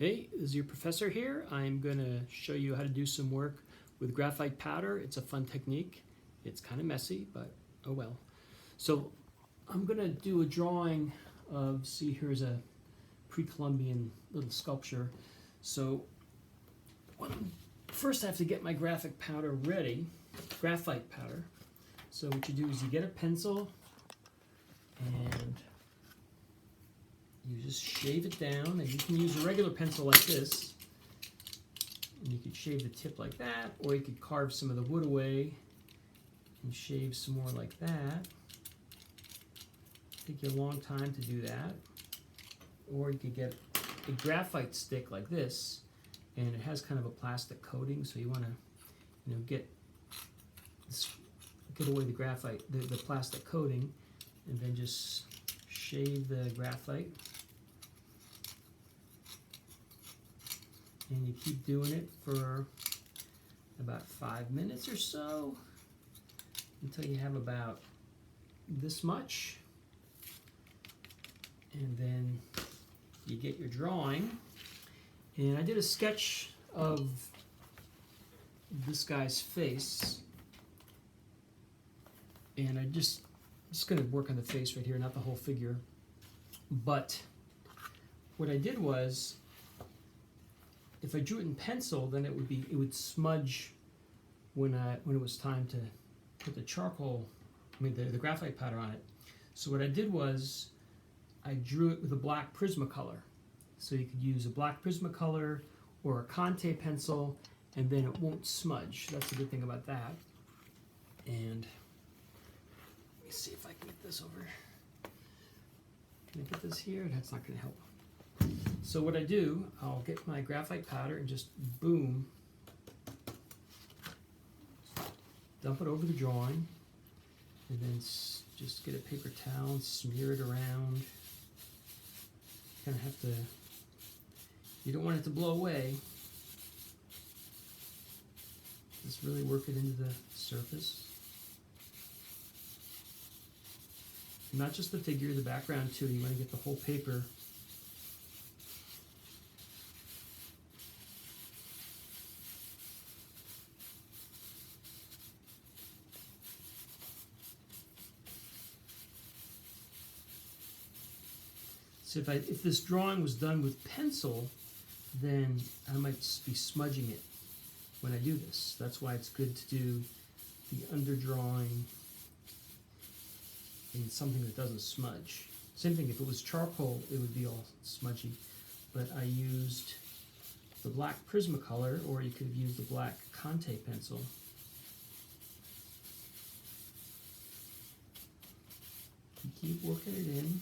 Hey, this is your professor here. I'm going to show you how to do some work with graphite powder. It's a fun technique. It's kind of messy, but oh well. So I'm going to do a drawing of, see, here's a pre-Columbian little sculpture. So first I have to get my graphite powder ready, graphite powder. So what you do is you get a pencil and you just shave it down, and you can use a regular pencil like this, and you could shave the tip like that, or you could carve some of the wood away and shave some more like that. Take you a long time to do that. Or you could get a graphite stick like this, and it has kind of a plastic coating, so you want to, get away the graphite, the plastic coating, and then just shave the graphite. And you keep doing it for about 5 minutes or so until you have about this much. And then you get your drawing. And I did a sketch of this guy's face. And I'm just going to work on the face right here, not the whole figure. But what I did was, if I drew it in pencil, then it would smudge when it was time to put the the graphite powder on it. So what I did was, I drew it with a black Prismacolor. So you could use a black Prismacolor or a Conte pencil, and then it won't smudge. That's the good thing about that. And let me see if I can get this over. Can I get this here? That's not going to help. So what I do, I'll get my graphite powder and just boom, dump it over the drawing, and then just get a paper towel and smear it around. Kind of have to, you don't want it to blow away. Just really work it into the surface. Not just the figure, the background too. You want to get the whole paper. So if this drawing was done with pencil, then I might be smudging it when I do this. That's why it's good to do the underdrawing in something that doesn't smudge. Same thing, if it was charcoal, it would be all smudgy. But I used the black Prismacolor, or you could have used the black Conte pencil. You keep working it in.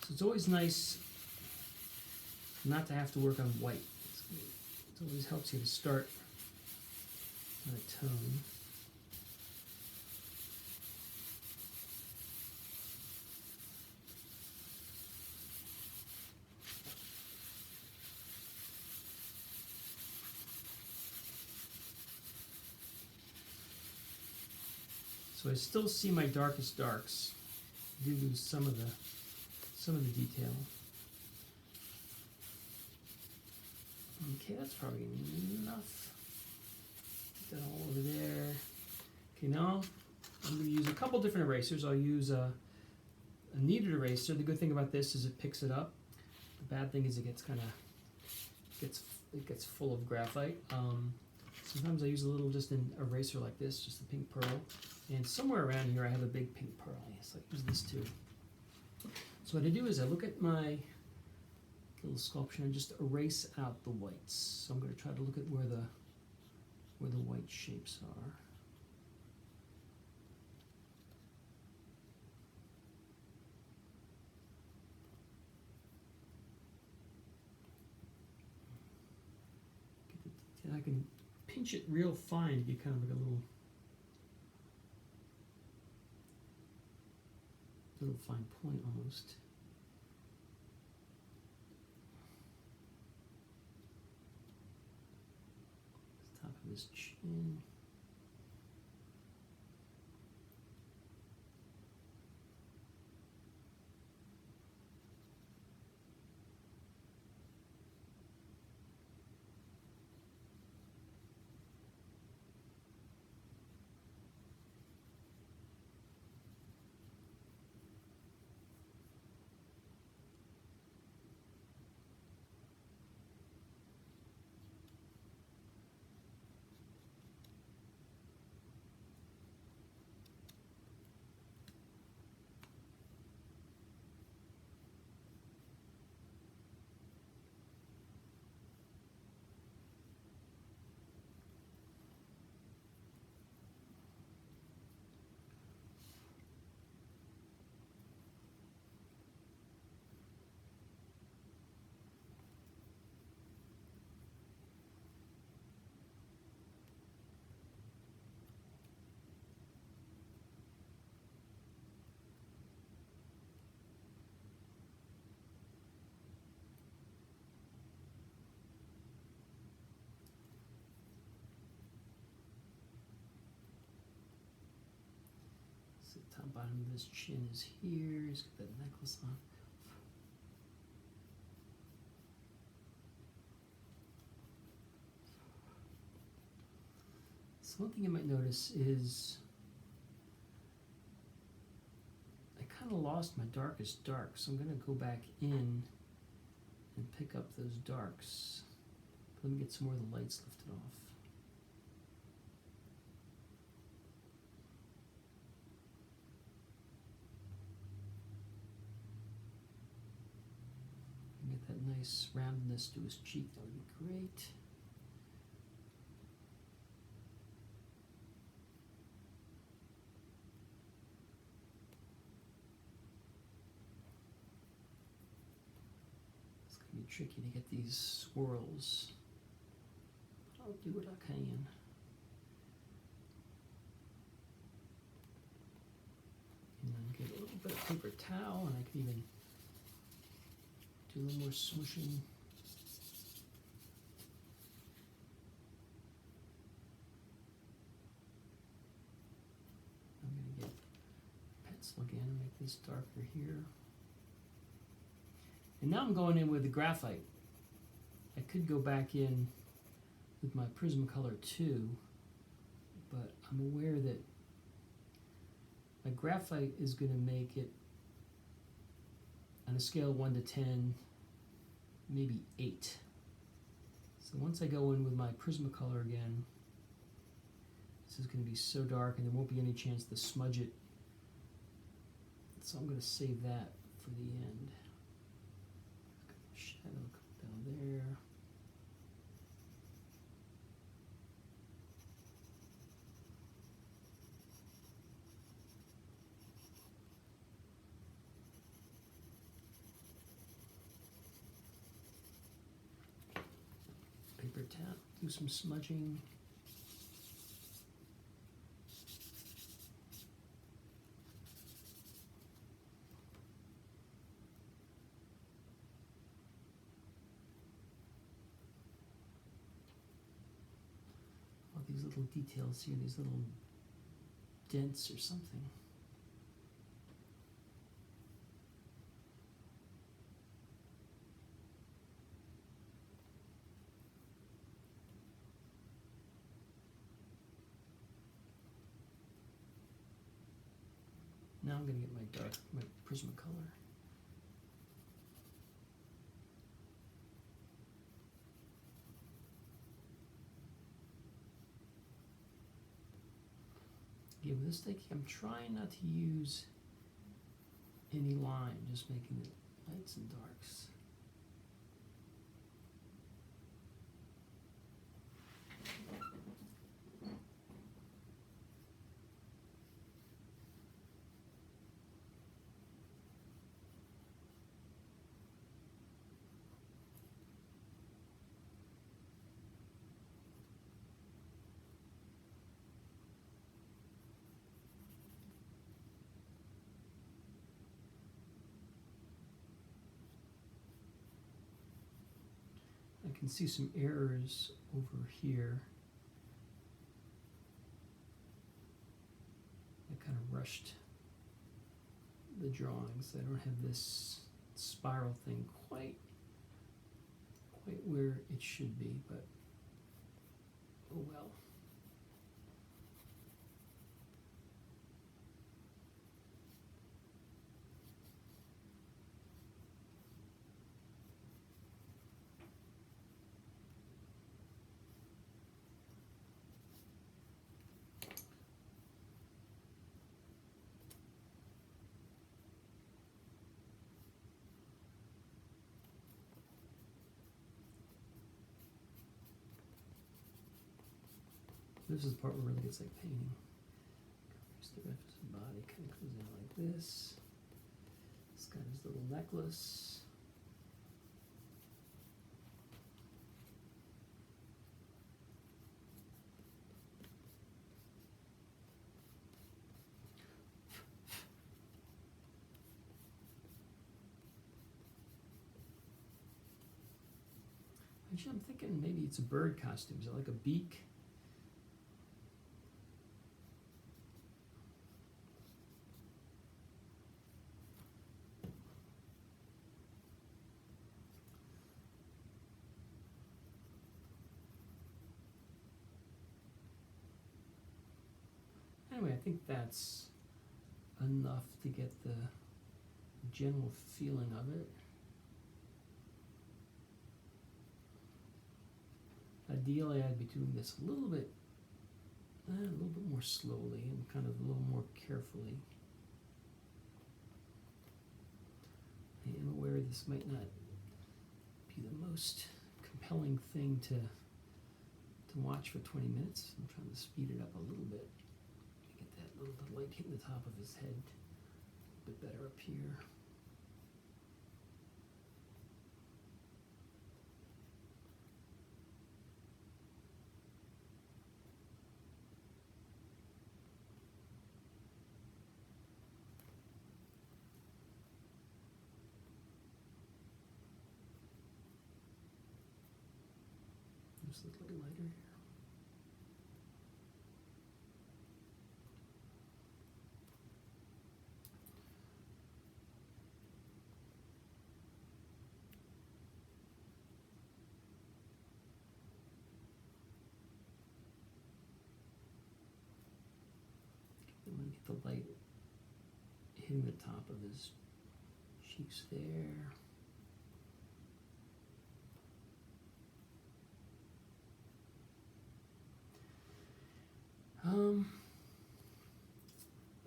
So it's always nice not to have to work on white. It always helps you to start on a tone. So I still see my darkest darks. I do lose some of the detail. Okay, that's probably enough. Get that all over there. Okay, now I'm going to use a couple different erasers. I'll use a kneaded eraser. The good thing about this is it picks it up. The bad thing is it gets full of graphite. Sometimes I use a little just an eraser like this, just a pink pearl. And somewhere around here I have a big pink pearl. So I use this too. So what I do is I look at my little sculpture and just erase out the whites. So I'm going to try to look at where the white shapes are. And I can pinch it real fine to get kind of like a little fine point almost. Top of his chin. top bottom of his chin is here. He's got that necklace on. So one thing you might notice is I kind of lost my darkest dark, so I'm going to go back in and pick up those darks. Let me get some more of the lights lifted off. And get that nice roundness to his cheek, that would be great. It's going to be tricky to get these swirls. I'll do what I can. And then get a little bit of paper towel, and I can even do a little more smooshing. I'm going to get a pencil again and make this darker here. And now I'm going in with the graphite. I could go back in with my Prismacolor too, but I'm aware that my graphite is going to make it, on a scale of 1 to 10, maybe 8. So once I go in with my Prismacolor again, this is going to be so dark and there won't be any chance to smudge it. So I'm going to save that for the end. Shadow come down there. Paper towel, do some smudging. All these little details here, these little dents or something. Now I'm going to get my Prismacolor. Again, with this stick, I'm trying not to use any line, just making it lights and darks. I can see some errors over here. I kind of rushed the drawings. I don't have this spiral thing quite where it should be, but oh well. This is the part where it really gets like painting. Here's the rest of the body, kind of goes down like this. It's got his little necklace. Actually, I'm thinking maybe it's a bird costume. Is it like a beak? Anyway, I think that's enough to get the general feeling of it. Ideally, I'd be doing this a little bit more slowly and kind of a little more carefully. I am aware this might not be the most compelling thing to watch for 20 minutes. I'm trying to speed it up a little bit. Get that little light hitting the top of his head a bit better up here. Just a little lighter here. I'm going to get the light hitting the top of his cheeks there.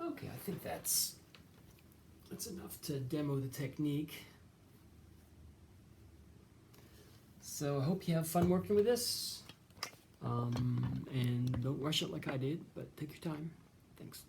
Okay, I think that's enough to demo the technique. So I hope you have fun working with this, and don't rush it like I did, but take your time. Thanks.